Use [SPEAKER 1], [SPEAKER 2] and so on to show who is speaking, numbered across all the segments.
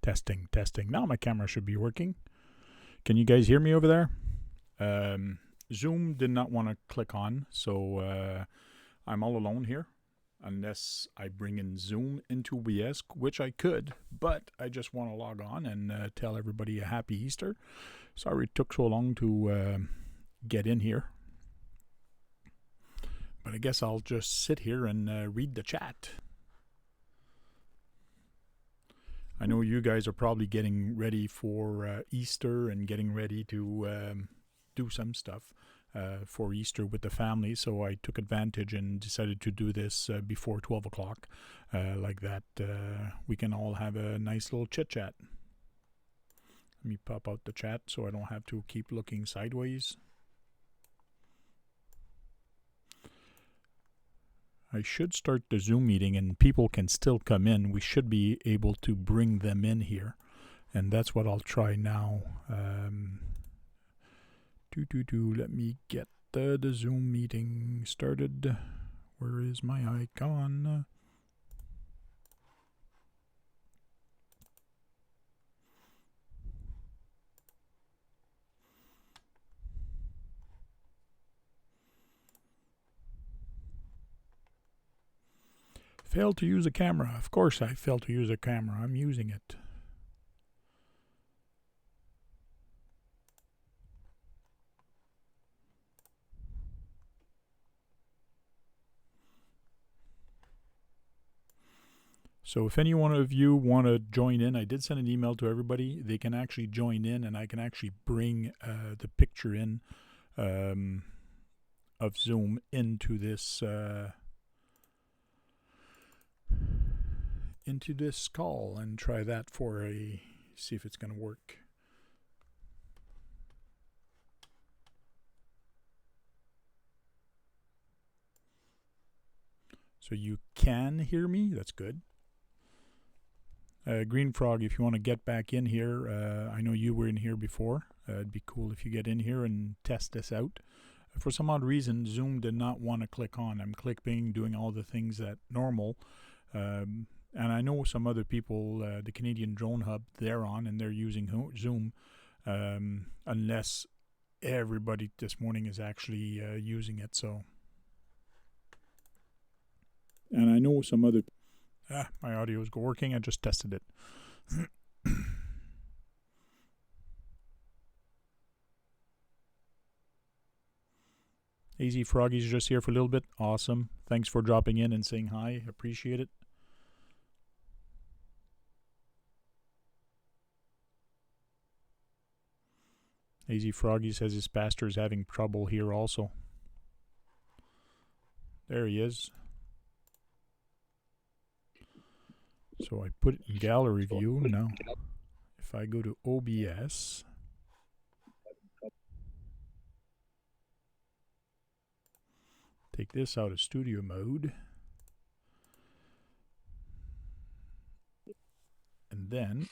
[SPEAKER 1] Testing, testing. Now my camera should be working. Can you guys hear me over there? Zoom did not want to click on, so I'm all alone here. Unless I bring in Zoom into OBS, which I could, but I just want to log on and tell everybody a happy Easter. Sorry it took so long to get in here. But I guess I'll just sit here and read the chat. I know you guys are probably getting ready for Easter and getting ready to do some stuff for Easter with the family, so I took advantage and decided to do this before 12 o'clock. Like that, we can all have a nice little chit-chat. Let me pop out the chat so I don't have to keep looking sideways. I should start the Zoom meeting and people can still come in. We should be able to bring them in here. And that's what I'll try now. Let me get the Zoom meeting started. Where is my icon? Failed to use a camera. Of course I failed to use a camera. I'm using it. So if any one of you want to join in, I did send an email to everybody. They can actually join in and I can actually bring the picture in of Zoom into this call and try that for see if it's going to work. So you can hear me. That's good. Green Frog, if you want to get back in here, I know you were in here before. It'd be cool if you get in here and test this out. For some odd reason, Zoom did not want to click on. I'm clicking, doing all the things that normal. And I know some other people, the Canadian Drone Hub, they're on and they're using Zoom. Unless everybody this morning is actually using it. So, and I know some other. My audio is working. I just tested it. AZ Froggy's just here for a little bit. Awesome. Thanks for dropping in and saying hi. Appreciate it. AZ Froggy says his pastor is having trouble here also. There he is. So I put it in gallery view. Now, if I go to OBS, take this out of studio mode, and then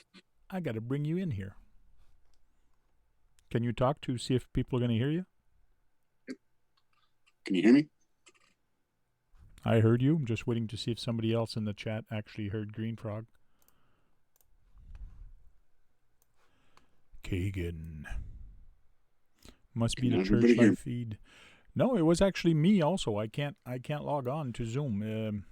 [SPEAKER 1] I got to bring you in here. Can you talk to see if people are going to hear you?
[SPEAKER 2] Can you hear me?
[SPEAKER 1] I heard you. I'm just waiting to see if somebody else in the chat actually heard Green Frog. Kagan. Must be the church live feed. No, it was actually me also. I can't log on to Zoom.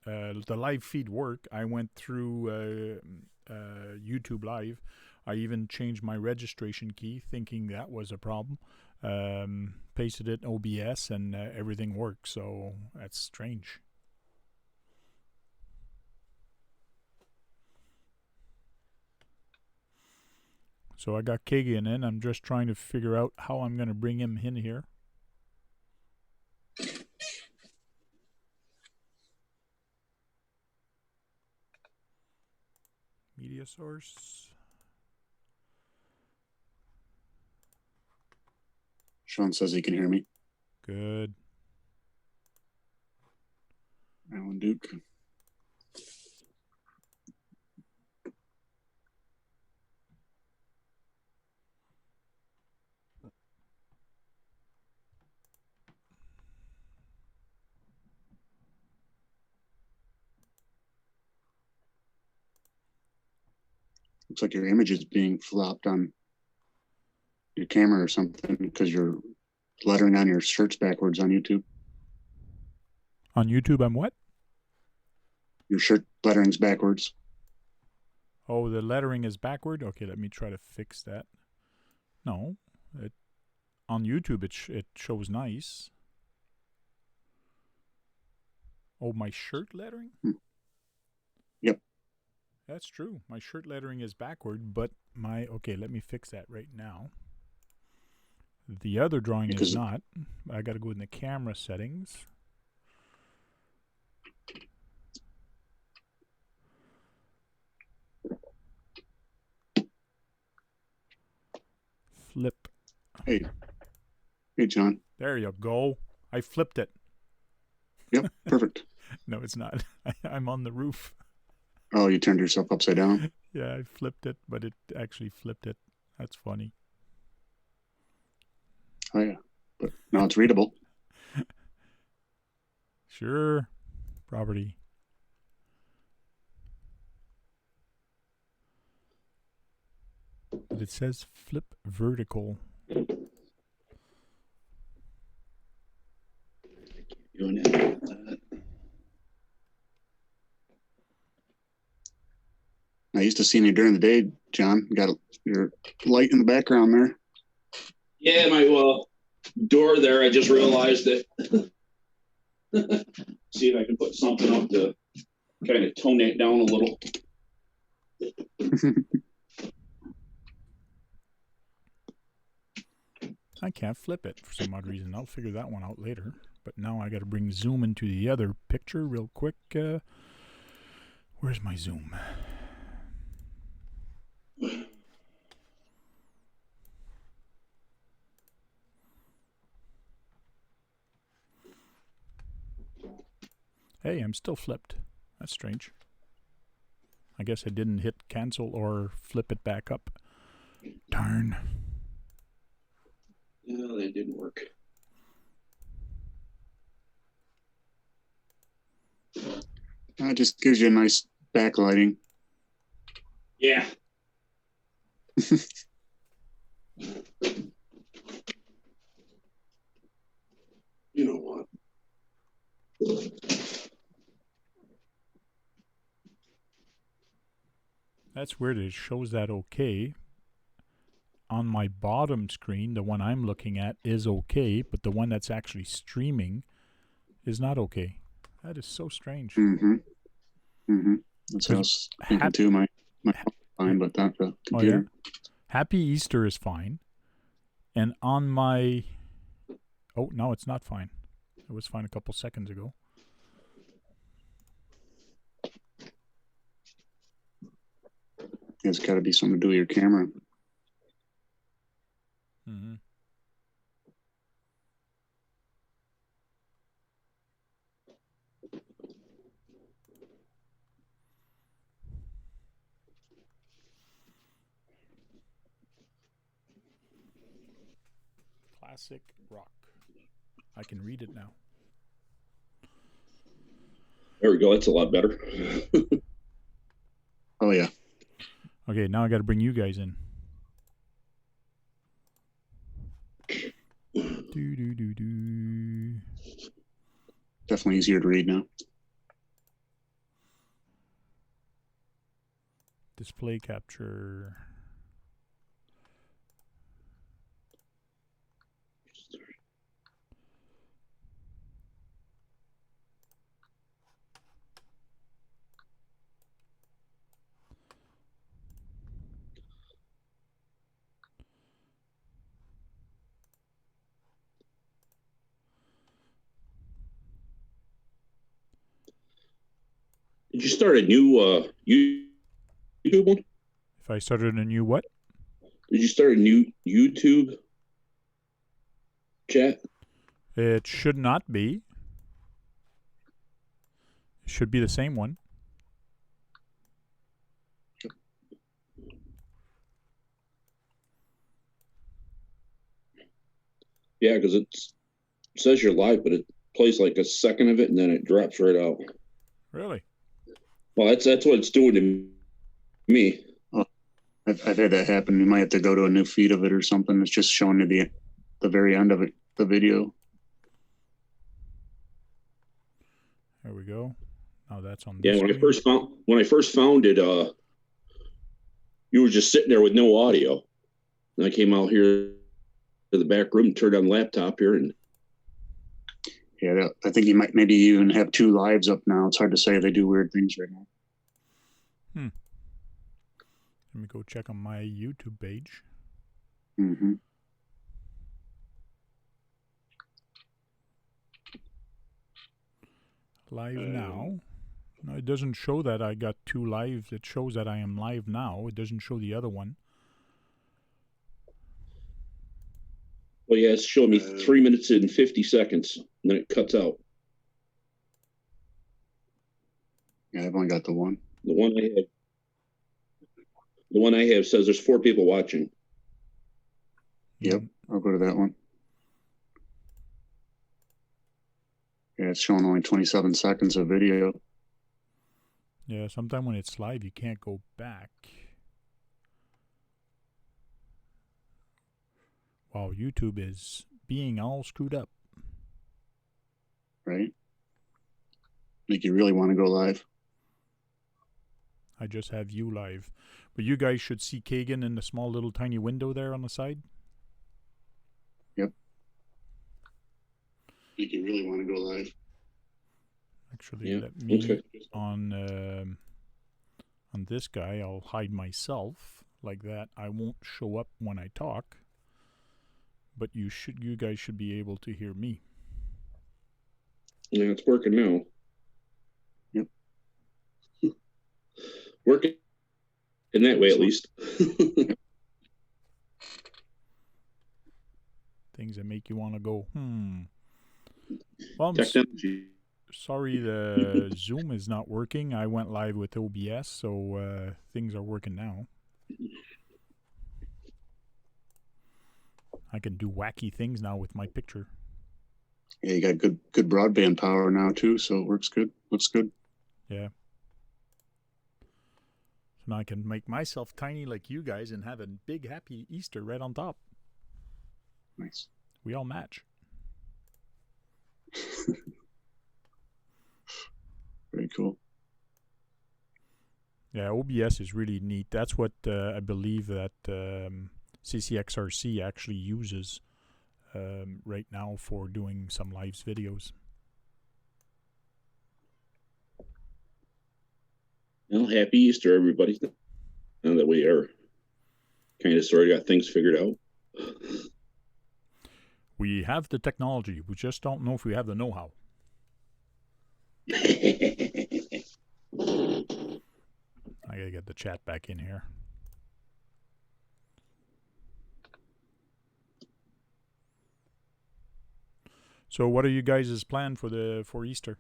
[SPEAKER 1] The live feed worked. I went through YouTube Live. I even changed my registration key thinking that was a problem. Pasted it in OBS and everything worked, so that's strange. So I got Kagan in. I'm just trying to figure out how I'm going to bring him in here. Media source.
[SPEAKER 2] Sean says he can hear me.
[SPEAKER 1] Good.
[SPEAKER 2] Alan Duke. Looks like your image is being flopped on your camera or something because you're lettering on your shirts backwards on YouTube.
[SPEAKER 1] On YouTube, I'm what?
[SPEAKER 2] Your shirt lettering's backwards.
[SPEAKER 1] Oh, the lettering is backward? Okay, let me try to fix that. No. On YouTube, it shows nice. Oh, my shirt lettering?
[SPEAKER 2] Yep.
[SPEAKER 1] That's true. My shirt lettering is backward, but okay, let me fix that right now. The other drawing is not. I got to go in the camera settings. Flip.
[SPEAKER 2] Hey, John.
[SPEAKER 1] There you go. I flipped it.
[SPEAKER 2] Yep, perfect.
[SPEAKER 1] No, it's not. I'm on the roof.
[SPEAKER 2] Oh, you turned yourself upside down?
[SPEAKER 1] Yeah, I flipped it, but it actually flipped it. That's funny.
[SPEAKER 2] Oh, yeah. But now it's readable.
[SPEAKER 1] Sure. Property. But it says flip vertical.
[SPEAKER 2] Doing it. I used to seeing you during the day, John. You got your light in the background there.
[SPEAKER 3] Yeah, my door there, I just realized it. See if I can put something up to kind of tone it down a little.
[SPEAKER 1] I can't flip it for some odd reason. I'll figure that one out later. But now I got to bring zoom into the other picture real quick. Where's my zoom? Hey, I'm still flipped. That's strange. I guess I didn't hit cancel or flip it back up. Darn.
[SPEAKER 3] No, that didn't work.
[SPEAKER 2] It just gives you a nice backlighting.
[SPEAKER 3] Yeah. You know what?
[SPEAKER 1] That's weird. It shows that okay. On my bottom screen, the one I'm looking at is okay, but the one that's actually streaming is not okay. That is so strange.
[SPEAKER 2] Mm-hmm. Mm-hmm. That's what I was thinking too. My fine, but not the computer.
[SPEAKER 1] Oh, yeah? Happy Easter is fine. And on my... Oh, no, it's not fine. It was fine a couple seconds ago.
[SPEAKER 2] It's got to be something to do with your camera.
[SPEAKER 1] Mm-hmm. Classic rock. I can read it now.
[SPEAKER 3] There we go. That's a lot better.
[SPEAKER 2] Oh, yeah.
[SPEAKER 1] Okay, now I got to bring you guys in. Do.
[SPEAKER 2] Definitely easier to read now.
[SPEAKER 1] Display capture.
[SPEAKER 3] Did you start a new YouTube one?
[SPEAKER 1] If I started a new what?
[SPEAKER 3] Did you start a new YouTube chat?
[SPEAKER 1] It should not be. It should be the same one.
[SPEAKER 3] Yeah, because it says you're live, but it plays like a second of it and then it drops right out.
[SPEAKER 1] Really?
[SPEAKER 3] Well, that's what it's doing to me.
[SPEAKER 2] I've had that happen. You might have to go to a new feed of it or something. It's just showing you the very end of it, the video.
[SPEAKER 1] There we go. Now that's on
[SPEAKER 3] Yeah,
[SPEAKER 1] this
[SPEAKER 3] when
[SPEAKER 1] screen.
[SPEAKER 3] I first found it, you were just sitting there with no audio. And I came out here to the back room, turned on the laptop here, and
[SPEAKER 2] Yeah, I think you might maybe even have 2 lives up now. It's hard to say. They do weird things right now.
[SPEAKER 1] Let me go check on my YouTube page.
[SPEAKER 2] Mm-hmm.
[SPEAKER 1] Live now. No, it doesn't show that I got 2 live. It shows that I am live now. It doesn't show the other one.
[SPEAKER 3] well, yeah, it's showing me 3 minutes and 50 seconds, and then it cuts out.
[SPEAKER 2] Yeah, I've only got the one.
[SPEAKER 3] The one I have says there's 4 people watching.
[SPEAKER 2] Yep, I'll go to that one. Yeah, it's showing only 27 seconds of video.
[SPEAKER 1] Yeah, sometimes when it's live, you can't go back. Wow, YouTube is being all screwed up.
[SPEAKER 2] Right? Make you really want to go live.
[SPEAKER 1] I just have you live. But you guys should see Kagan in the small little tiny window there on the side.
[SPEAKER 2] Yep. Make you really want to go live.
[SPEAKER 1] Actually,
[SPEAKER 3] Yeah,
[SPEAKER 1] let me
[SPEAKER 3] okay.
[SPEAKER 1] on this guy, I'll hide myself like that. I won't show up when I talk. But you guys should be able to hear me.
[SPEAKER 3] Yeah, it's working now.
[SPEAKER 2] Yep.
[SPEAKER 3] Working in that way, at least.
[SPEAKER 1] Things that make you want to go, Well, I'm
[SPEAKER 3] Technology.
[SPEAKER 1] sorry the Zoom is not working. I went live with OBS, so things are working now. I can do wacky things now with my picture.
[SPEAKER 2] Yeah, you got good broadband power now too, so it works good. Looks good.
[SPEAKER 1] Yeah. So now I can make myself tiny like you guys and have a big happy Easter right on top.
[SPEAKER 2] Nice.
[SPEAKER 1] We all match.
[SPEAKER 2] Very cool.
[SPEAKER 1] Yeah, OBS is really neat. That's what I believe that CCXRC actually uses right now for doing some live videos.
[SPEAKER 3] Well, happy Easter, everybody. Now that we are kind of sort of got things figured out.
[SPEAKER 1] We have the technology. We just don't know if we have the know-how. I gotta get the chat back in here. So, what are you guys' plan for Easter?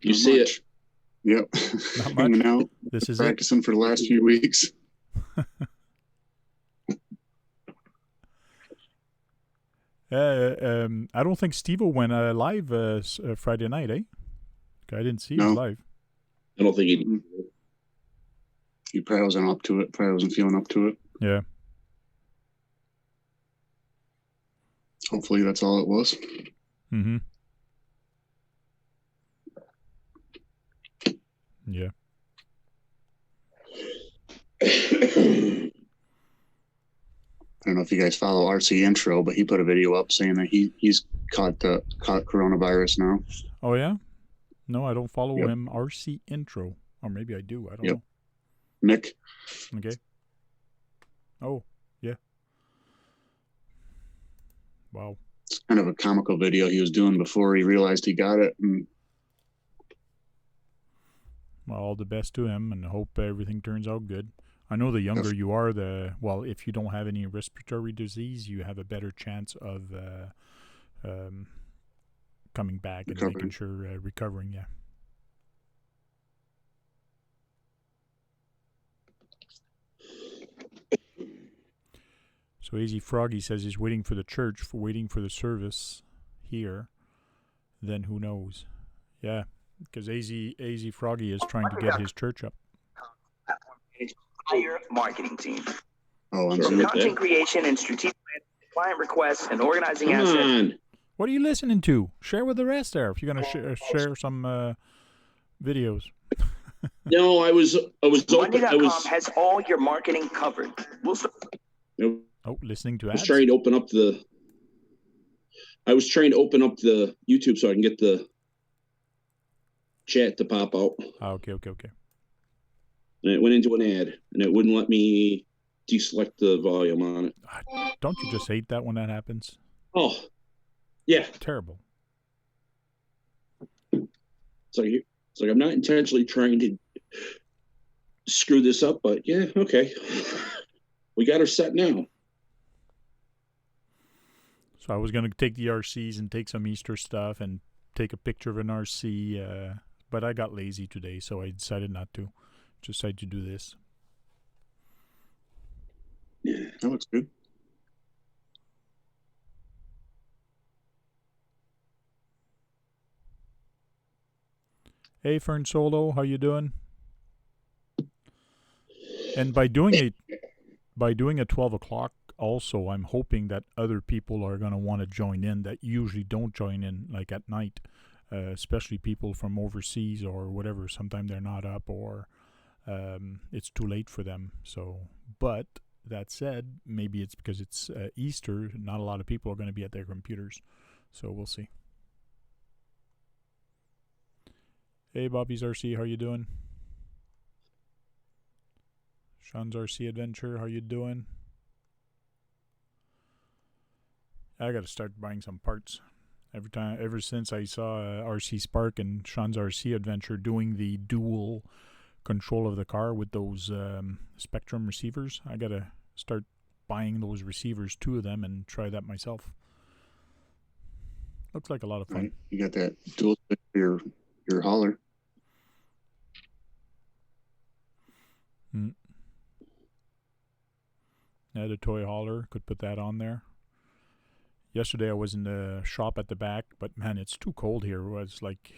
[SPEAKER 3] You
[SPEAKER 2] Not
[SPEAKER 3] see
[SPEAKER 2] much.
[SPEAKER 3] it?
[SPEAKER 2] Yep.
[SPEAKER 1] Not
[SPEAKER 2] Hanging
[SPEAKER 1] much.
[SPEAKER 2] out,
[SPEAKER 1] This is
[SPEAKER 2] practicing for the last few weeks.
[SPEAKER 1] I don't think Steve-O went live Friday night, eh? I didn't see his
[SPEAKER 2] No.
[SPEAKER 1] live.
[SPEAKER 3] I don't think he.
[SPEAKER 2] Mhm. He probably wasn't up to it. Probably wasn't feeling up to it.
[SPEAKER 1] Yeah.
[SPEAKER 2] Hopefully that's all it was.
[SPEAKER 1] Mm-hmm. Yeah.
[SPEAKER 2] I don't know if you guys follow RC Intro, but he put a video up saying that he's caught coronavirus now.
[SPEAKER 1] Oh yeah. No, I don't follow
[SPEAKER 2] Yep.
[SPEAKER 1] him. RC Intro, or maybe I do. I don't
[SPEAKER 2] Yep.
[SPEAKER 1] know.
[SPEAKER 2] Mick.
[SPEAKER 1] Okay. Oh yeah. Wow.
[SPEAKER 2] It's kind of a comical video he was doing before he realized he got it. And
[SPEAKER 1] Well, all the best to him, and hope everything turns out good. I know the younger you are, if you don't have any respiratory disease, you have a better chance of coming back and making sure recovering. Yeah. So Easy Froggy says he's waiting for the church, waiting for the service here. Then who knows? Yeah, because AZ Froggy is trying to get his church up.
[SPEAKER 4] entire marketing team.
[SPEAKER 2] Oh, on
[SPEAKER 3] Sorry
[SPEAKER 4] From
[SPEAKER 2] Zoom.
[SPEAKER 3] about
[SPEAKER 4] content
[SPEAKER 3] that.
[SPEAKER 4] creation and strategic client requests and organizing
[SPEAKER 3] Come
[SPEAKER 4] assets.
[SPEAKER 3] on.
[SPEAKER 1] What are you listening to? Share with the rest there if you're going to share some videos.
[SPEAKER 3] No, I was open.
[SPEAKER 4] Monday.com has all your marketing covered.
[SPEAKER 1] Oh, listening to
[SPEAKER 3] I was
[SPEAKER 1] ads?
[SPEAKER 3] trying to open up the YouTube so I can get the chat to pop out.
[SPEAKER 1] Oh, okay.
[SPEAKER 3] And it went into an ad, and it wouldn't let me deselect the volume on it.
[SPEAKER 1] Don't you just hate that when that happens?
[SPEAKER 3] Oh, yeah.
[SPEAKER 1] Terrible.
[SPEAKER 3] It's like I'm not intentionally trying to screw this up, but yeah, okay. We got her set now.
[SPEAKER 1] So I was going to take the RCs and take some Easter stuff and take a picture of an RC, but I got lazy today, so I decided not to. Just decided to do this.
[SPEAKER 2] Yeah, that looks good.
[SPEAKER 1] Hey, Fern Solo, how you doing? And by doing a 12 o'clock, also, I'm hoping that other people are going to want to join in that usually don't join in, like at night, especially people from overseas or whatever. Sometimes they're not up or it's too late for them. So, but that said, maybe it's because it's Easter. Not a lot of people are going to be at their computers. So we'll see. Hey, Bobby's RC, how you doing? Sean's RC Adventure, how you doing? I got to start buying some parts. Ever since I saw RC Spark and Sean's RC Adventure doing the dual control of the car with those Spectrum receivers, I got to start buying those receivers, 2 of them, and try that myself. Looks like a lot of fun.
[SPEAKER 2] Right. You got that dual stick for your hauler.
[SPEAKER 1] Yeah, the toy hauler, could put that on there. Yesterday I was in the shop at the back, but man, it's too cold here. It was like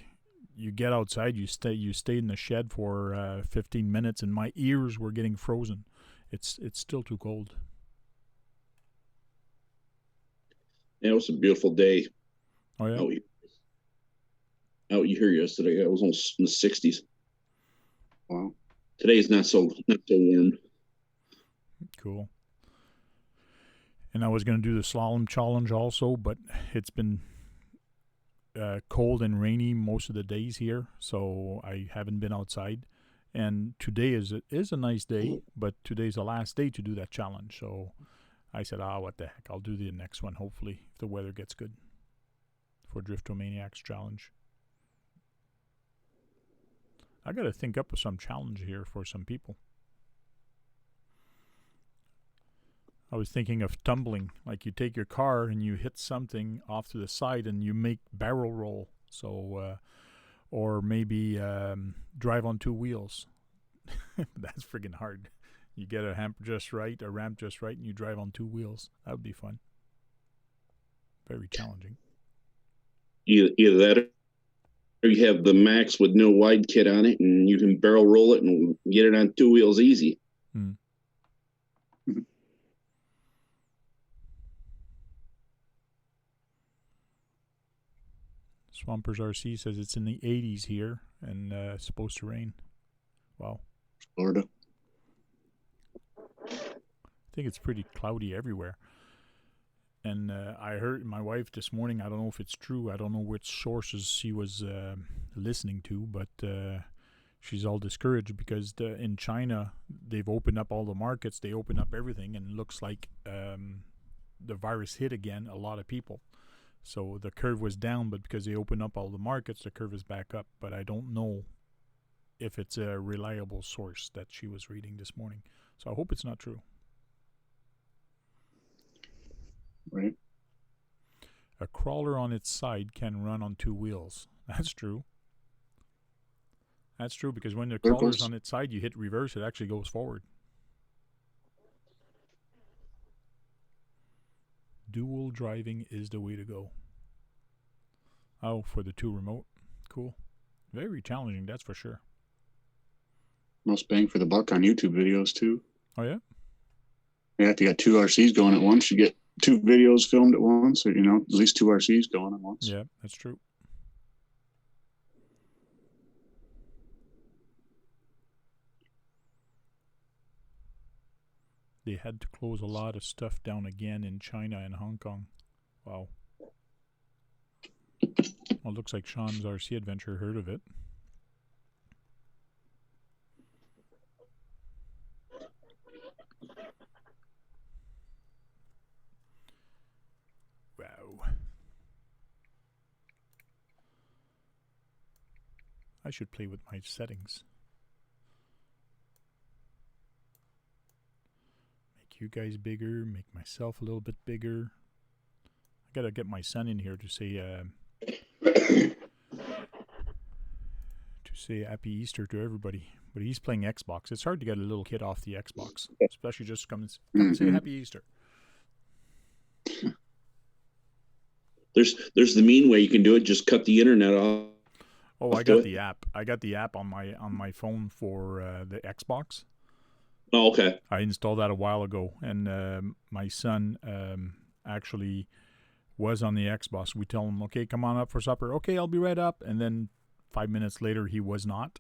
[SPEAKER 1] you get outside, you stay in the shed for 15 minutes, and my ears were getting frozen. It's still too cold.
[SPEAKER 3] Yeah, it was a beautiful day.
[SPEAKER 1] Oh yeah.
[SPEAKER 3] Out here yesterday. It was almost in the 60s.
[SPEAKER 2] Wow.
[SPEAKER 3] Today is not so warm.
[SPEAKER 1] Cool. And I was going to do the slalom challenge also, but it's been cold and rainy most of the days here, so I haven't been outside. And today is a nice day, but today's the last day to do that challenge. So I said, what the heck, I'll do the next one, hopefully, if the weather gets good for Driftomaniacs challenge. I got to think up of some challenge here for some people. I was thinking of tumbling, like you take your car and you hit something off to the side and you make barrel roll. So, or maybe drive on 2 wheels. That's friggin' hard. You get a ramp just right, and you drive on 2 wheels. That would be fun. Very challenging.
[SPEAKER 3] Either that, or you have the Max with no wide kit on it, and you can barrel roll it and get it on 2 wheels easy.
[SPEAKER 1] Swampers RC says it's in the 80s here and it's supposed to rain. Wow.
[SPEAKER 2] Florida.
[SPEAKER 1] I think it's pretty cloudy everywhere. And I heard my wife this morning, I don't know if it's true, I don't know which sources she was listening to, but she's all discouraged because in China, they've opened up all the markets, they opened up everything, and it looks like the virus hit again a lot of people. So the curve was down, but because they opened up all the markets, the curve is back up. But I don't know if it's a reliable source that she was reading this morning. So I hope it's not true.
[SPEAKER 2] Right.
[SPEAKER 1] A crawler on its side can run on 2 wheels. That's true. That's true because when the crawler's on its side, you hit reverse, it actually goes forward. Dual driving is the way to go. Oh, for the 2 remote. Cool. Very challenging, that's for sure.
[SPEAKER 2] most bang for the buck on YouTube videos too.
[SPEAKER 1] Oh yeah.
[SPEAKER 2] Yeah, if you got 2 RCs going at once, you get 2 videos filmed at once, or at least 2 RCs going at once.
[SPEAKER 1] Yeah, that's true. They had to close a lot of stuff down again in China and Hong Kong. Wow. Well, it looks like Sean's RC Adventure heard of it. Wow. I should play with my settings. Make you guys bigger, make myself a little bit bigger. I gotta get my son in here to say Happy Easter to everybody. But he's playing Xbox. It's hard to get a little kid off the Xbox, especially just come and say Happy Easter.
[SPEAKER 3] There's the mean way you can do it. Just cut the internet off.
[SPEAKER 1] Oh, I got the app. I got the app on my phone for the Xbox.
[SPEAKER 3] Oh, okay.
[SPEAKER 1] I installed that a while ago, and my son actually was on the Xbox. We tell him, okay, come on up for supper. Okay, I'll be right up. And then 5 minutes later, he was not.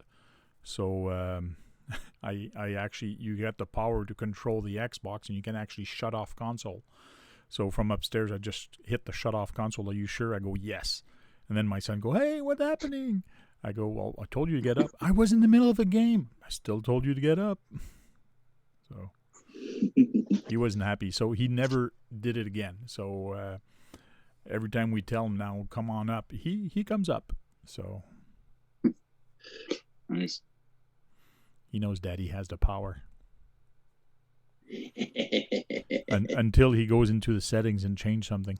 [SPEAKER 1] So I actually, you get the power to control the Xbox, and you can actually shut off console. So from upstairs, I just hit the shut off console. Are you sure? I go, yes. And then my son go, hey, what's happening? I go, well, I told you to get up. I was in the middle of a game. I still told you to get up. So he wasn't happy. So he never did it again. So every time we tell him now, come on up, he comes up. So
[SPEAKER 2] nice.
[SPEAKER 1] He knows Daddy has the power. Until he goes into the settings and change something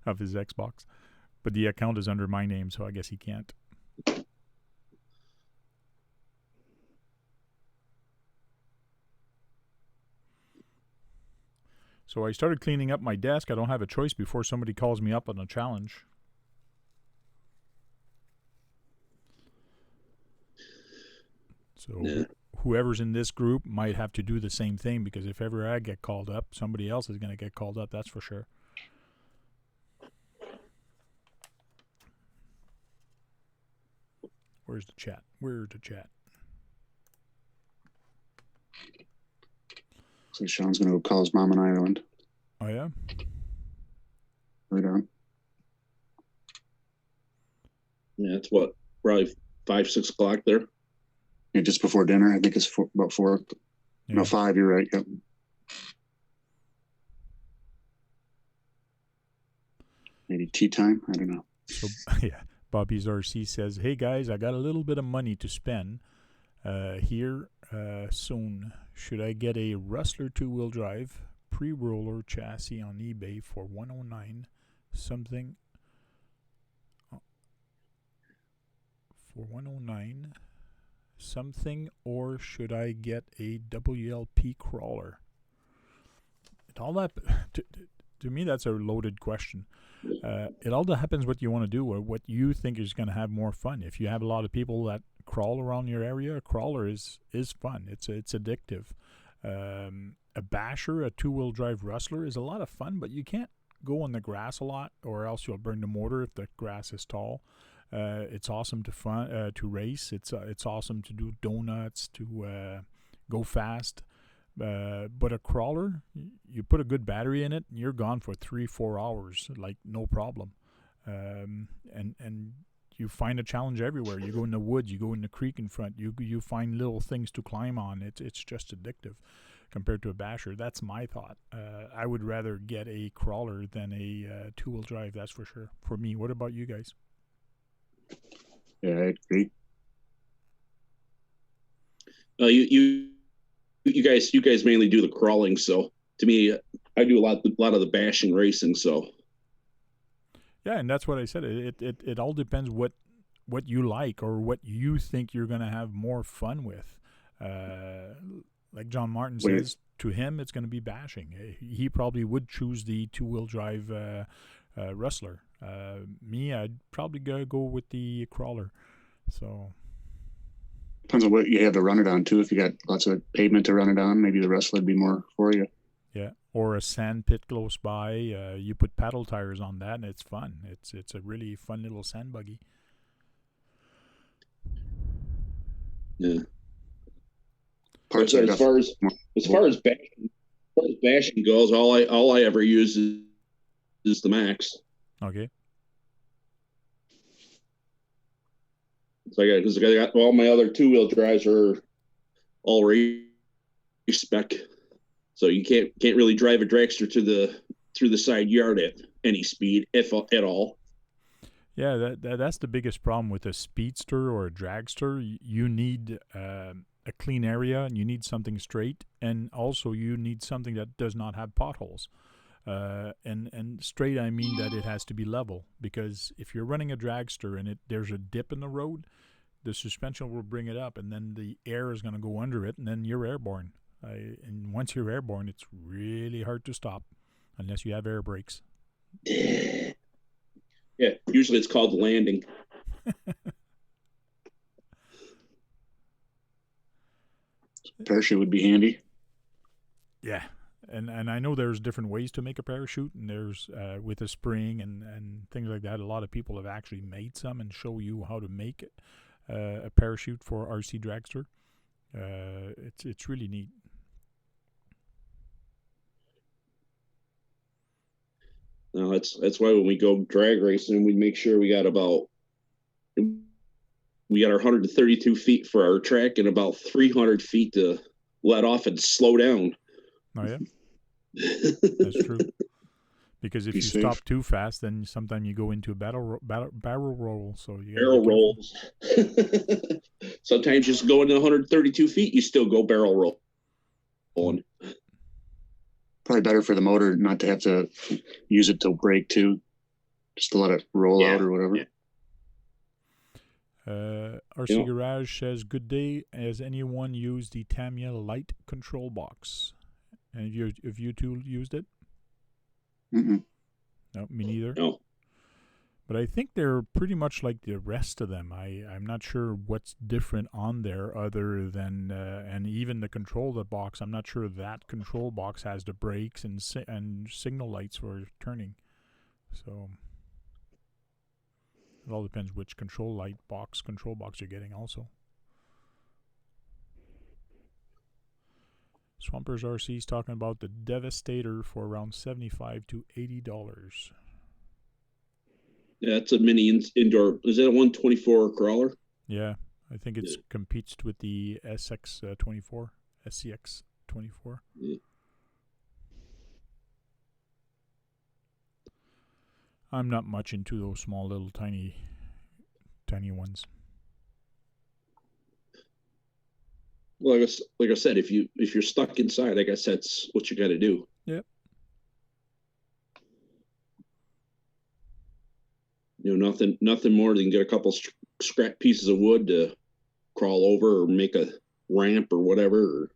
[SPEAKER 1] of his Xbox. But the account is under my name, so I guess he can't. So I started cleaning up my desk. I don't have a choice before somebody calls me up on a challenge. So yeah. Whoever's in this group might have to do the same thing, because if ever I get called up, somebody else is going to get called up, that's for sure. Where's the chat? Where's the chat?
[SPEAKER 2] So Sean's going to go call his mom in Ireland.
[SPEAKER 1] Oh, yeah?
[SPEAKER 2] Right on.
[SPEAKER 3] Yeah, it's what, probably 5, 6 o'clock there?
[SPEAKER 2] Yeah, just before dinner. I think it's about 4. Yeah. No, 5, you're right. Yep. Maybe tea time? I don't know.
[SPEAKER 1] So, yeah. Bobby's RC says, hey guys, I got a little bit of money to spend here soon. Should I get a Rustler 2-wheel drive pre-roller chassis on eBay for $109 something? For $109 something, or should I get a WLP crawler? All that to me, that's a loaded question. It all happens what you want to do or what you think is going to have more fun. If you have a lot of people that crawl around your area, a crawler is fun. It's addictive. A basher, a 2-wheel drive Rustler is a lot of fun, but you can't go on the grass a lot, or else you'll burn the motor if the grass is tall. It's awesome to race. It's awesome to do donuts, to go fast. But a crawler, you put a good battery in it, and you're gone for 3-4 hours, like no problem. And you find a challenge everywhere. You go in the woods, you go in the creek in front, you find little things to climb on. It's just addictive compared to a basher. That's my thought. I would rather get a crawler than a 2-wheel drive, that's for sure. For me, what about you guys?
[SPEAKER 2] Yeah, I agree.
[SPEAKER 3] You guys mainly do the crawling, so to me, I do a lot of the bashing racing. So
[SPEAKER 1] yeah, and that's what I said. It all depends what you like or what you think you're going to have more fun with. Like John Martin says, to him it's going to be bashing. He probably would choose the 2-wheel drive Rustler. Me, I'd probably go with the crawler. So
[SPEAKER 2] Depends on what you have to run it on too. If you got lots of pavement to run it on, maybe the rest would be more for you.
[SPEAKER 1] Yeah, or a sand pit close by. You put paddle tires on that, and it's fun. It's a really fun little sand buggy.
[SPEAKER 3] Yeah.
[SPEAKER 2] Parts
[SPEAKER 3] But
[SPEAKER 2] are
[SPEAKER 3] as far as bashing goes, all I ever use is the Max.
[SPEAKER 1] Okay.
[SPEAKER 3] So I got all my other 2-wheel drives are all race spec, so you can't really drive a dragster through the side yard at any speed, if at all.
[SPEAKER 1] Yeah, that's the biggest problem with a speedster or a dragster. You need a clean area, and you need something straight, and also you need something that does not have potholes. And straight, I mean that it has to be level, because if you're running a dragster and there's a dip in the road, the suspension will bring it up, and then the air is going to go under it, and then you're airborne. And once you're airborne, it's really hard to stop unless you have air brakes.
[SPEAKER 3] Yeah, usually it's called landing.
[SPEAKER 2] Parachute would be handy.
[SPEAKER 1] Yeah. And I know there's different ways to make a parachute, and there's with a spring and things like that. A lot of people have actually made some and show you how to make a parachute for RC dragster. It's really neat.
[SPEAKER 3] No, that's why when we go drag racing, we make sure we got our 132 feet for our track and about 300 feet to let off and slow down.
[SPEAKER 1] Oh yeah, that's true. Because if you stop too fast, then sometimes you go into a barrel roll. So you
[SPEAKER 3] barrel rolls. Sometimes just going to 132 feet, you still go barrel rolling.
[SPEAKER 2] Probably better for the motor not to have to use it to brake too, just to let it roll out or whatever.
[SPEAKER 1] Yeah. RC Garage says, "Good day. Has anyone used the Tamiya Light control box? And have you two used it?"
[SPEAKER 2] Mm-mm.
[SPEAKER 1] No, me neither.
[SPEAKER 3] No.
[SPEAKER 1] But I think they're pretty much like the rest of them. I'm not sure what's different on there other than, and even the control box, I'm not sure that control box has the brakes and signal lights for turning. So it all depends which control box you're getting also. Swampers RC's talking about the Devastator for around $75 to $80.
[SPEAKER 3] Yeah, it's a mini indoor. Is that a 124 crawler?
[SPEAKER 1] Yeah, I think it competes with the SCX24.
[SPEAKER 3] Yeah.
[SPEAKER 1] I'm not much into those small little tiny ones.
[SPEAKER 3] Well, like I said, if you're stuck inside, I guess that's what you got to do.
[SPEAKER 1] Yep.
[SPEAKER 3] You know, nothing more than get a couple scrap pieces of wood to crawl over or make a ramp or whatever.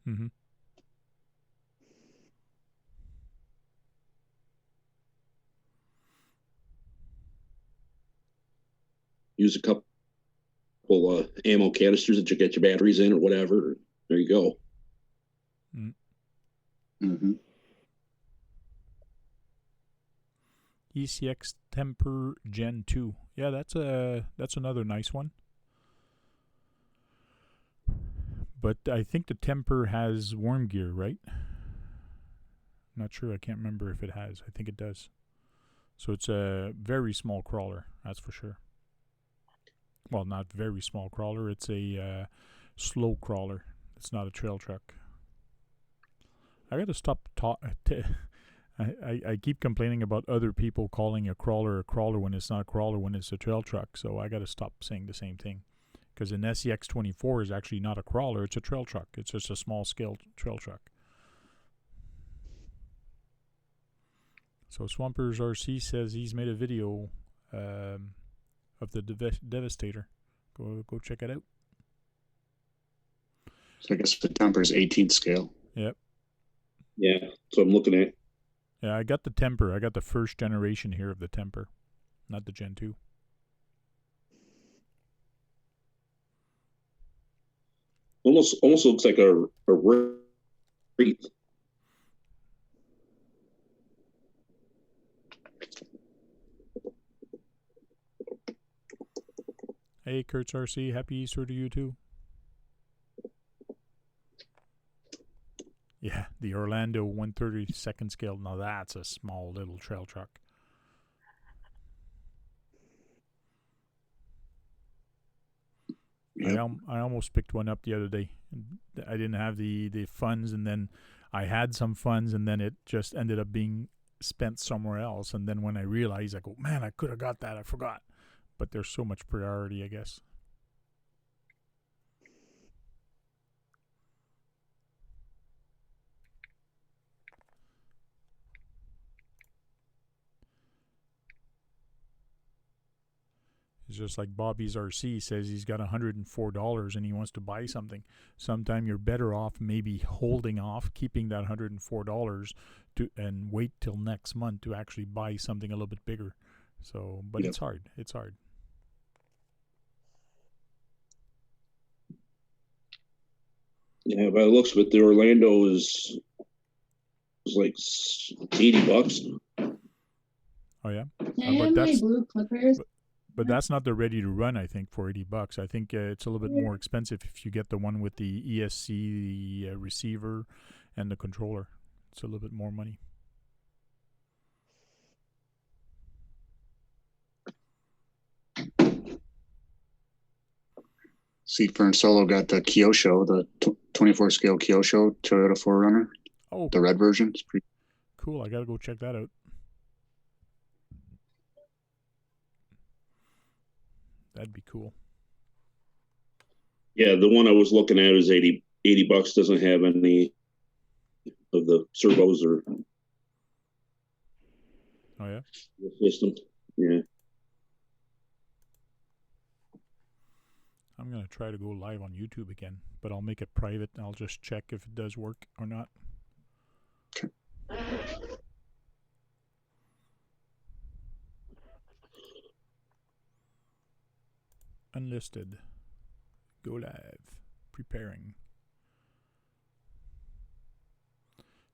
[SPEAKER 1] Mm-hmm.
[SPEAKER 3] Use a couple ammo canisters that you get your batteries in or whatever. There you go.
[SPEAKER 2] Mm-hmm.
[SPEAKER 1] ECX Temper Gen 2. Yeah, that's another nice one. But I think the Temper has worm gear, right? Not sure. I can't remember if it has. I think it does. So it's a very small crawler, that's for sure. Well, not very small crawler. It's a slow crawler. It's not a trail truck. I got to stop I keep complaining about other people calling a crawler when it's not a crawler when it's a trail truck. So I got to stop saying the same thing. Because an SCX24 is actually not a crawler. It's a trail truck. It's just a small scale trail truck. So Swampers RC says he's made a video of the Devastator. Go check it out.
[SPEAKER 2] So I guess the Temper is 18th scale.
[SPEAKER 1] Yep.
[SPEAKER 3] Yeah, so I'm looking at.
[SPEAKER 1] Yeah, I got the Temper. I got the first generation here of the Temper, not the Gen 2.
[SPEAKER 3] Almost looks like a wreath.
[SPEAKER 1] Hey, Kurtz RC, happy Easter to you too. Yeah, the Orlando 132nd scale. Now that's a small little trail truck. Yep. I almost picked one up the other day. I didn't have the funds, and then I had some funds, and then it just ended up being spent somewhere else. And then when I realized, I go, man, I could have got that. I forgot. But there's so much priority, I guess. It's just like Bobby's RC says he's got $104 and he wants to buy something. Sometime you're better off maybe holding off, keeping that $104 and wait till next month to actually buy something a little bit bigger. So, but It's hard. It's hard.
[SPEAKER 3] Yeah, by the looks of it, the Orlando is like $80.
[SPEAKER 1] Oh yeah.
[SPEAKER 5] Can I have my blue clippers?
[SPEAKER 1] But that's not the ready to run, I think, for $80. I think it's a little bit more expensive if you get the one with the ESC, the receiver, and the controller. It's a little bit more money.
[SPEAKER 2] See, Fern Solo got the Kyosho, the 24 scale Kyosho Toyota 4Runner.
[SPEAKER 1] Oh,
[SPEAKER 2] the red version. It's pretty
[SPEAKER 1] cool. I gotta go check that out. That'd be cool.
[SPEAKER 3] Yeah, the one I was looking at is $80. Doesn't have any of the servos or.
[SPEAKER 1] Oh yeah.
[SPEAKER 3] The system. Yeah.
[SPEAKER 1] I'm gonna try to go live on YouTube again, but I'll make it private and I'll just check if it does work or not.
[SPEAKER 2] Okay.
[SPEAKER 1] Unlisted. Go live. Preparing.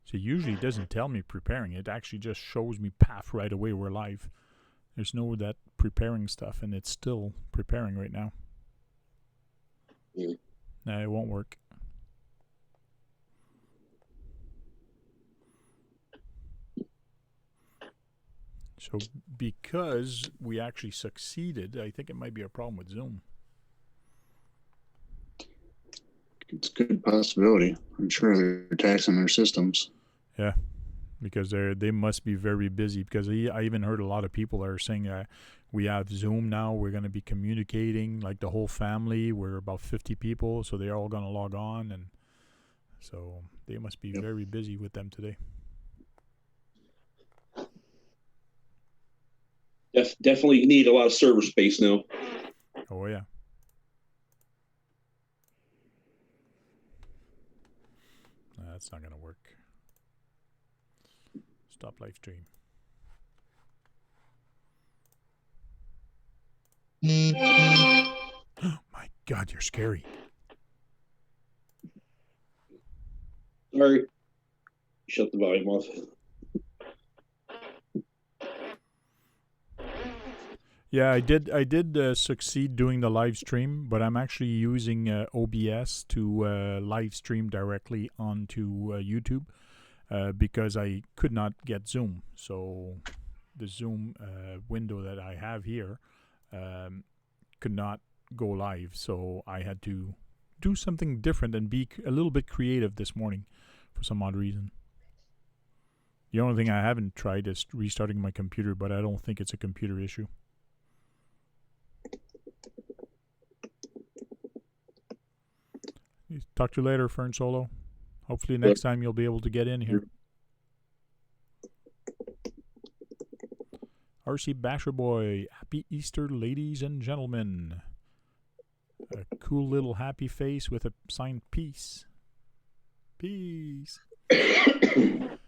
[SPEAKER 1] So usually it doesn't tell me preparing. It actually just shows me path right away. We're live. There's no that preparing stuff, and it's still preparing right now. No, it won't work. So because we actually succeeded, I think it might be a problem with Zoom.
[SPEAKER 2] It's a good possibility. I'm sure they're taxing their systems.
[SPEAKER 1] Yeah, because they must be very busy. Because I even heard a lot of people are saying we have Zoom now. We're going to be communicating like the whole family. We're about 50 people, so they're all going to log on, and so they must be very busy with them today.
[SPEAKER 3] Definitely need a lot of server space now.
[SPEAKER 1] Oh yeah. That's not going to work. Stop live stream. My God, you're scary.
[SPEAKER 3] Sorry. Shut the volume off.
[SPEAKER 1] Yeah, I did succeed doing the live stream, but I'm actually using OBS to live stream directly onto YouTube because I could not get Zoom. So the Zoom window that I have here could not go live. So I had to do something different and be a little bit creative this morning for some odd reason. The only thing I haven't tried is restarting my computer, but I don't think it's a computer issue. Talk to you later, Fern Solo. Hopefully next time you'll be able to get in here. RC Basher Boy, happy Easter, ladies and gentlemen. A cool little happy face with a signed peace. Peace. Should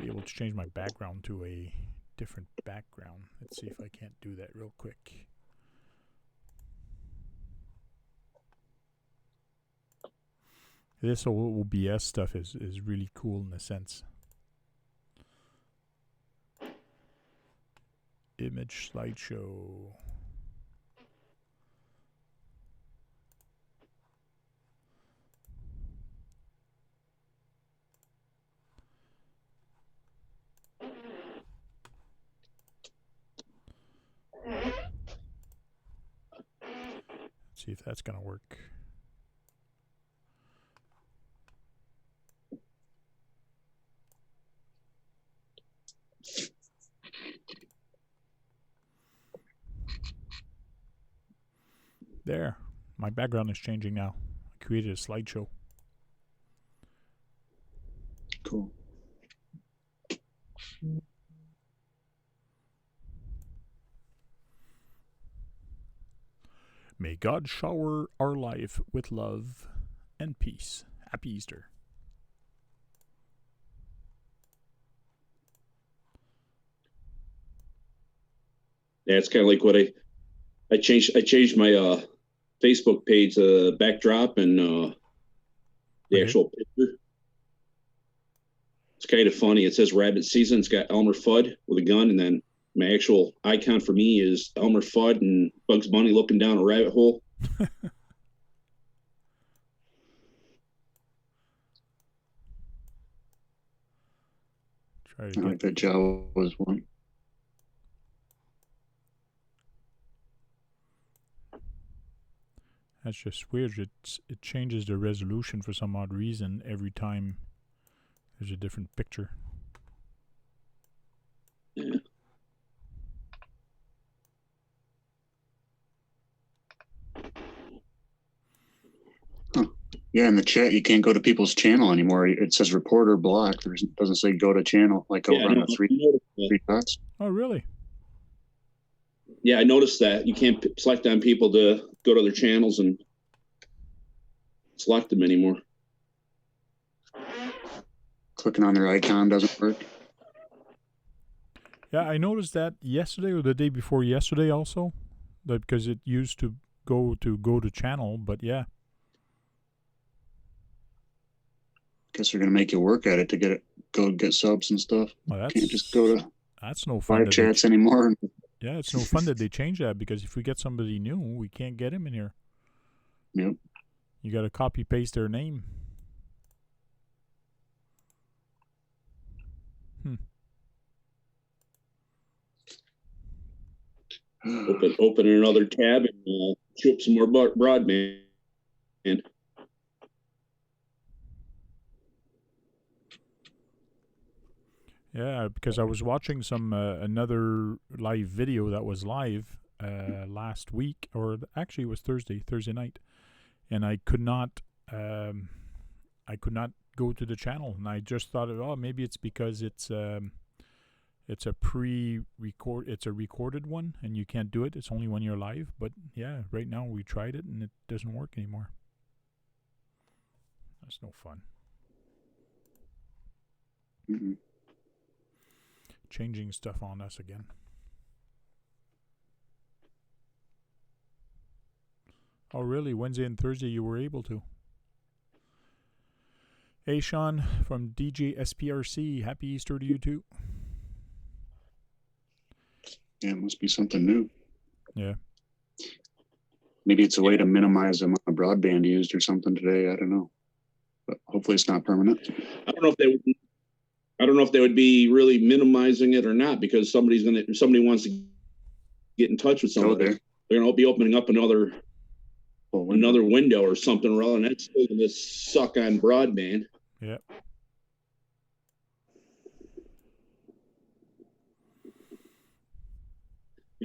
[SPEAKER 1] be able to change my background to a different background. Let's see if I can't do that real quick. This OBS stuff is really cool in a sense. Image slideshow. Let's see if that's going to work. There. My background is changing now. I created a slideshow.
[SPEAKER 2] Cool.
[SPEAKER 1] May God shower our life with love and peace. Happy Easter.
[SPEAKER 3] Yeah, it's kind of like what I changed my Facebook page backdrop and the actual picture. It's kind of funny. It says rabbit season. It's got Elmer Fudd with a gun, and then my actual icon for me is Elmer Fudd and Bugs Bunny looking down a rabbit hole.
[SPEAKER 1] Try to
[SPEAKER 2] I
[SPEAKER 1] get
[SPEAKER 2] like that Jawas one.
[SPEAKER 1] That's just weird. It changes the resolution for some odd reason every time there's a different picture.
[SPEAKER 3] Yeah.
[SPEAKER 2] Huh. Yeah, in the chat, you can't go to people's channel anymore. It says reporter blocked. It doesn't say go to channel, like over on the three dots.
[SPEAKER 1] Oh, really?
[SPEAKER 3] Yeah, I noticed that. You can't select on people to go to their channels and select them anymore.
[SPEAKER 2] Clicking on their icon doesn't work.
[SPEAKER 1] Yeah, I noticed that yesterday or the day before yesterday also. That because it used to go to channel, but yeah.
[SPEAKER 2] Guess they're gonna make you work at it to go get subs and stuff.
[SPEAKER 1] Well,
[SPEAKER 2] Can't just go to
[SPEAKER 1] that's no fun.
[SPEAKER 2] live chats anymore.
[SPEAKER 1] Yeah, it's no fun that they change that, because if we get somebody new, we can't get him in here.
[SPEAKER 2] Yep.
[SPEAKER 1] You got to copy paste their name.
[SPEAKER 3] Open another tab and show up some more broadband.
[SPEAKER 1] Yeah, because I was watching some another live video that was live last week, or actually it was Thursday night, and I could not go to the channel, and I just thought, oh, maybe it's because it's a recorded one, and you can't do it. It's only when you're live. But yeah, right now we tried it, and it doesn't work anymore. That's no fun.
[SPEAKER 2] Mm-hmm.
[SPEAKER 1] Changing stuff on us again. Oh, really? Wednesday and Thursday you were able to? Hey, Sean from DJ SPRC. Happy Easter to you too.
[SPEAKER 2] Yeah, it must be something new.
[SPEAKER 1] Yeah.
[SPEAKER 2] Maybe it's a way to minimize the amount of broadband used or something today. I don't know. But hopefully it's not permanent.
[SPEAKER 3] I don't know if they would be really minimizing it or not, because somebody wants to get in touch with somebody. They're going to be opening up another window or something, rather, and that's still going to suck on broadband.
[SPEAKER 1] Yeah.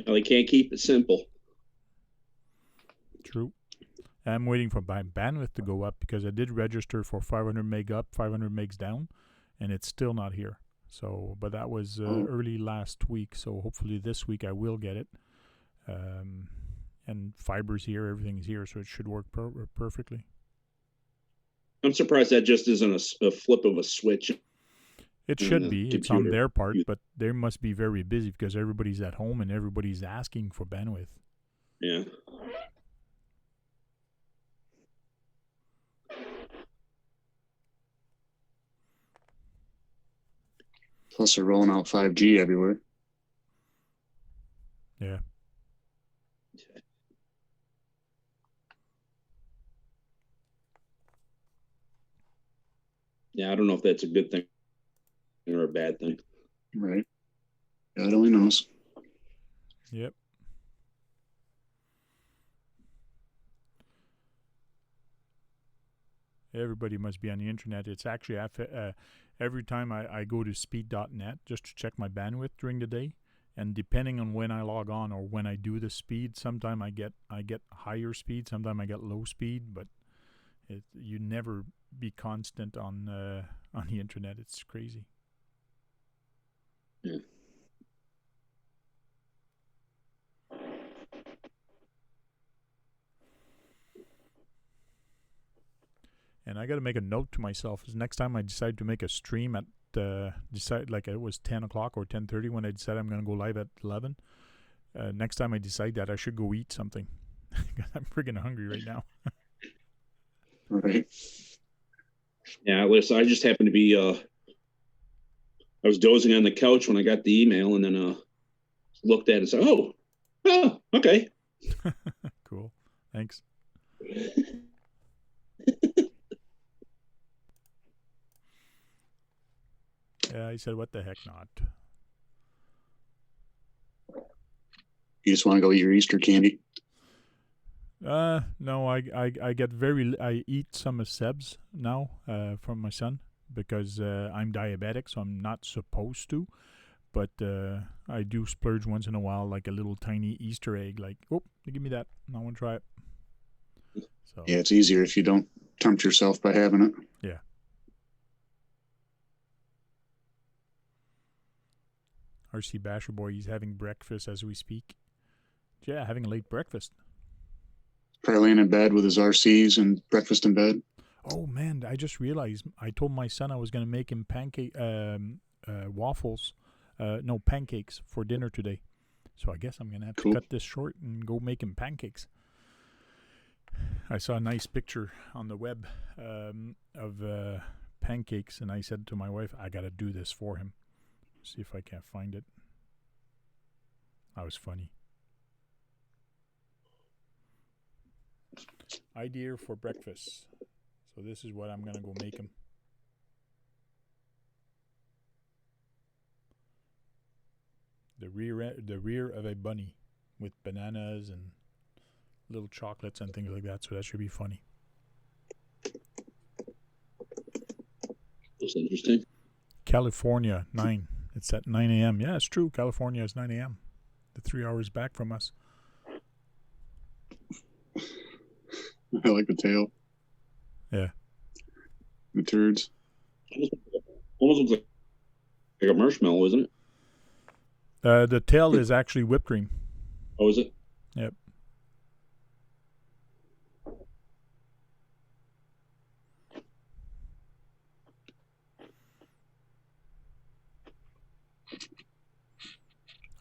[SPEAKER 3] They can't keep it simple.
[SPEAKER 1] True. I'm waiting for my bandwidth to go up, because I did register for 500 meg up, 500 megs down, and it's still not here. So, but that was early last week, so hopefully this week I will get it. And fiber's here, everything's here, so it should work perfectly.
[SPEAKER 3] I'm surprised that just isn't a flip of a switch.
[SPEAKER 1] It should be. It's on their part, but they must be very busy because everybody's at home and everybody's asking for bandwidth.
[SPEAKER 3] Yeah.
[SPEAKER 2] Plus, they're rolling out 5G everywhere.
[SPEAKER 1] Yeah.
[SPEAKER 3] Yeah, I don't know if that's a good thing or a bad thing.
[SPEAKER 2] Right. God only knows.
[SPEAKER 1] Yep. Everybody must be on the internet. It's actually every time I go to speed.net just to check my bandwidth during the day, and depending on when I log on or when I do the speed, sometimes I get higher speed, sometimes I get low speed, but you never be constant on the internet. It's crazy.
[SPEAKER 3] Yeah.
[SPEAKER 1] And I got to make a note to myself is next time I decide to make a stream at like it was 10 o'clock or 10:30 when I decide I'm going to go live at 11. Next time I decide that, I should go eat something. I'm freaking hungry right now.
[SPEAKER 2] Right.
[SPEAKER 3] Yeah, listen, I just happened to be I was dozing on the couch when I got the email, and then looked at it and said, oh, okay.
[SPEAKER 1] Cool. Thanks. Yeah, I said, what the heck not?
[SPEAKER 2] You just want to go eat your Easter candy?
[SPEAKER 1] No, I get I eat some of Seb's now from my son because I'm diabetic, so I'm not supposed to. But I do splurge once in a while, like a little tiny Easter egg, like, oh, give me that. I want to try it. So
[SPEAKER 2] yeah, it's easier if you don't tempt yourself by having it.
[SPEAKER 1] Yeah. RC Basher Boy, he's having breakfast as we speak. Yeah, having a late breakfast.
[SPEAKER 2] Probably laying in bed with his RCs and breakfast in bed.
[SPEAKER 1] Oh, man, I just realized I told my son I was going to make him pancakes for dinner today. So I guess I'm going to have to cut this short and go make him pancakes. I saw a nice picture on the web of pancakes, and I said to my wife, I got to do this for him. See if I can't find it. That was funny. Idea for breakfast. So this is what I'm going to go make him. The rear of a bunny with bananas and little chocolates and things like that. So that should be funny.
[SPEAKER 3] That's interesting.
[SPEAKER 1] California, 9. It's at 9 a.m. Yeah, it's true. California is 9 a.m. The 3 hours back from us.
[SPEAKER 2] I like the tail.
[SPEAKER 1] Yeah.
[SPEAKER 2] The turds.
[SPEAKER 3] Almost looks like a marshmallow, isn't it?
[SPEAKER 1] The tail is actually whipped cream.
[SPEAKER 3] Oh, is it?
[SPEAKER 1] Yep.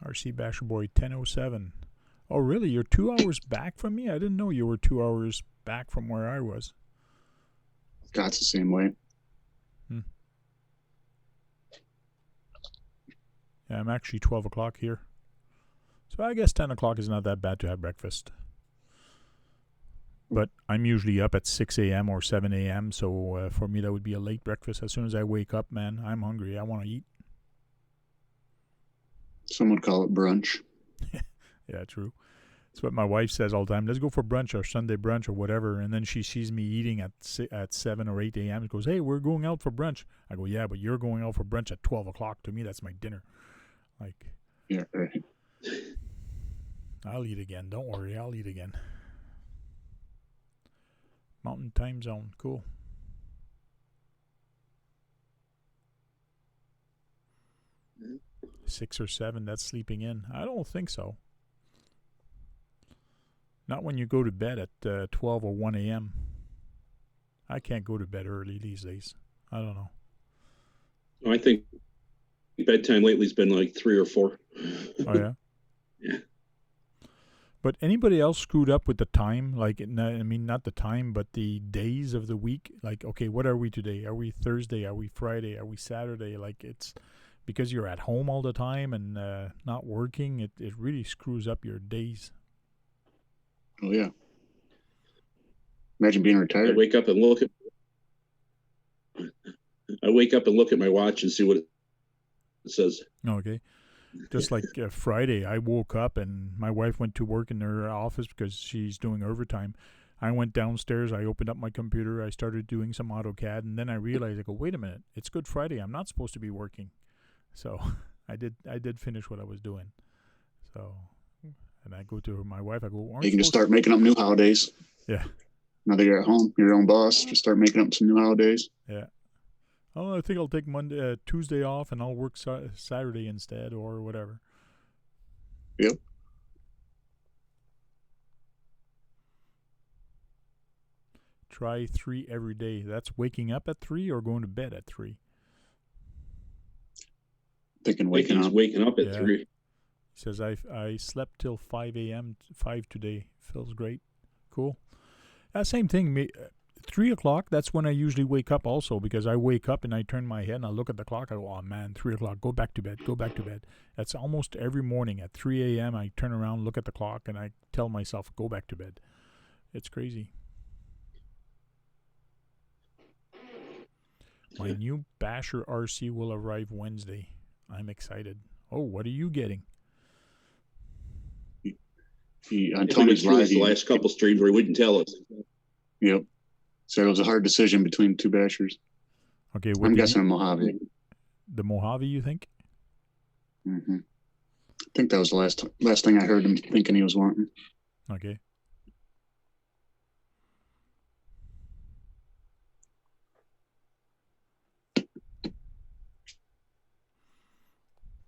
[SPEAKER 1] RC Basher Boy 10:07. Oh, really? You're 2 hours back from me? I didn't know you were 2 hours back from where I was.
[SPEAKER 2] Scott's the same way.
[SPEAKER 1] Yeah, I'm actually 12 o'clock here. So I guess 10 o'clock is not that bad to have breakfast. But I'm usually up at 6 a.m. or 7 a.m. So for me, that would be a late breakfast. As soon as I wake up, man, I'm hungry. I want to eat.
[SPEAKER 2] Some would call it brunch.
[SPEAKER 1] Yeah, true. That's what my wife says all the time. Let's go for brunch or Sunday brunch or whatever. And then she sees me eating at 7 or 8 a.m. She goes, hey, we're going out for brunch. I go, yeah, but you're going out for brunch at 12 o'clock. To me, that's my dinner. Like,
[SPEAKER 2] yeah, right.
[SPEAKER 1] I'll eat again. Don't worry. I'll eat again. Mountain time zone. Cool.
[SPEAKER 3] Mm-hmm.
[SPEAKER 1] 6 or 7, that's sleeping in. I don't think so. Not when you go to bed at 12 or 1 a.m. I can't go to bed early these days. I don't know.
[SPEAKER 3] I think bedtime lately has been like 3 or 4.
[SPEAKER 1] Oh yeah.
[SPEAKER 3] Yeah.
[SPEAKER 1] But anybody else screwed up with the time? Like, I mean, not the time, but the days of the week. Like, okay, what are we today? Are we Thursday? Are we Friday? Are we Saturday? Like, it's because you're at home all the time and not working. It really screws up your days.
[SPEAKER 2] Oh yeah. Imagine being
[SPEAKER 3] I
[SPEAKER 2] retired.
[SPEAKER 3] wake up and look at my watch and see what it says.
[SPEAKER 1] Okay. Just like Friday, I woke up and my wife went to work in her office because she's doing overtime. I went downstairs, I opened up my computer, I started doing some AutoCAD, and then I realized, I go, wait a minute, it's Good Friday, I'm not supposed to be working. So I did finish what I was doing. So, and I go to my wife, I go,
[SPEAKER 2] You can just start making up new holidays.
[SPEAKER 1] Yeah.
[SPEAKER 2] Now that you're at home, you're your own boss, just start making up some new holidays.
[SPEAKER 1] Yeah. Oh, I think I'll take Tuesday off, and I'll work Saturday instead, or whatever.
[SPEAKER 2] Yep.
[SPEAKER 1] Try 3 every day. That's waking up at 3 or going to bed at 3.
[SPEAKER 2] Thinking waking
[SPEAKER 3] up at 3.
[SPEAKER 1] He says I slept till 5 a.m. 5 today. Feels great. Cool. Same thing. 3 o'clock, that's when I usually wake up also, because I wake up and I turn my head and I look at the clock. I go, oh man, 3 o'clock, go back to bed, go back to bed. That's almost every morning at 3 a.m. I turn around, look at the clock, and I tell myself, go back to bed. It's crazy. My new Basher RC will arrive Wednesday. I'm excited. Oh, what are you getting?
[SPEAKER 2] On Tony's live,
[SPEAKER 3] the last couple streams where he wouldn't tell us.
[SPEAKER 2] Yep. So it was a hard decision between 2 Bashers.
[SPEAKER 1] Okay,
[SPEAKER 2] I'm guessing a Mojave.
[SPEAKER 1] The Mojave, you think?
[SPEAKER 2] Mm-hmm. I think that was the last thing I heard him thinking he was wanting.
[SPEAKER 1] Okay.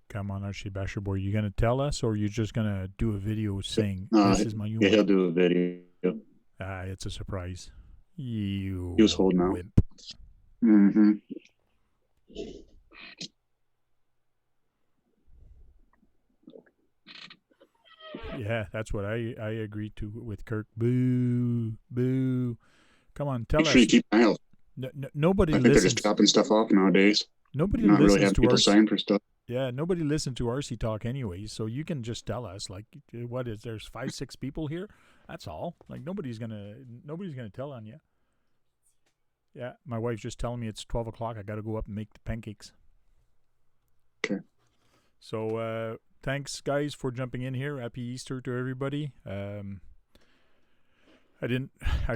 [SPEAKER 1] Come on, RC Basher Boy. You going to tell us, or are you just going to do a video saying, this is my new
[SPEAKER 2] one? He'll do a video.
[SPEAKER 1] It's a surprise. He
[SPEAKER 2] was holding out.
[SPEAKER 1] Wimp.
[SPEAKER 2] Mm-hmm.
[SPEAKER 1] Yeah, that's what I agreed to with Kirk. Boo, boo. Come on, tell us.
[SPEAKER 2] Make sure you keep an eye out.
[SPEAKER 1] Nobody
[SPEAKER 2] I think
[SPEAKER 1] listens.
[SPEAKER 2] they're just dropping stuff off nowadays.
[SPEAKER 1] Nobody
[SPEAKER 2] not
[SPEAKER 1] listens
[SPEAKER 2] really have
[SPEAKER 1] to
[SPEAKER 2] people
[SPEAKER 1] RC.
[SPEAKER 2] sign for stuff.
[SPEAKER 1] Yeah, nobody listens to RC Talk anyways, so you can just tell us, like, what is there's 5-6 people here? That's all. Like, nobody's gonna tell on you. Yeah, my wife's just telling me it's 12 o'clock. I got to go up and make the pancakes.
[SPEAKER 2] Okay.
[SPEAKER 1] So, thanks, guys, for jumping in here. Happy Easter to everybody. I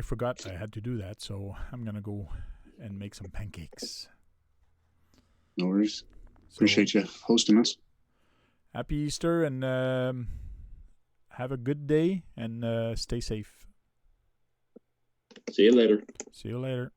[SPEAKER 1] forgot I had to do that, so I'm going to go and make some pancakes.
[SPEAKER 2] No worries. Appreciate you hosting us.
[SPEAKER 1] Happy Easter, and have a good day, and stay safe.
[SPEAKER 3] See you later.
[SPEAKER 1] See you later.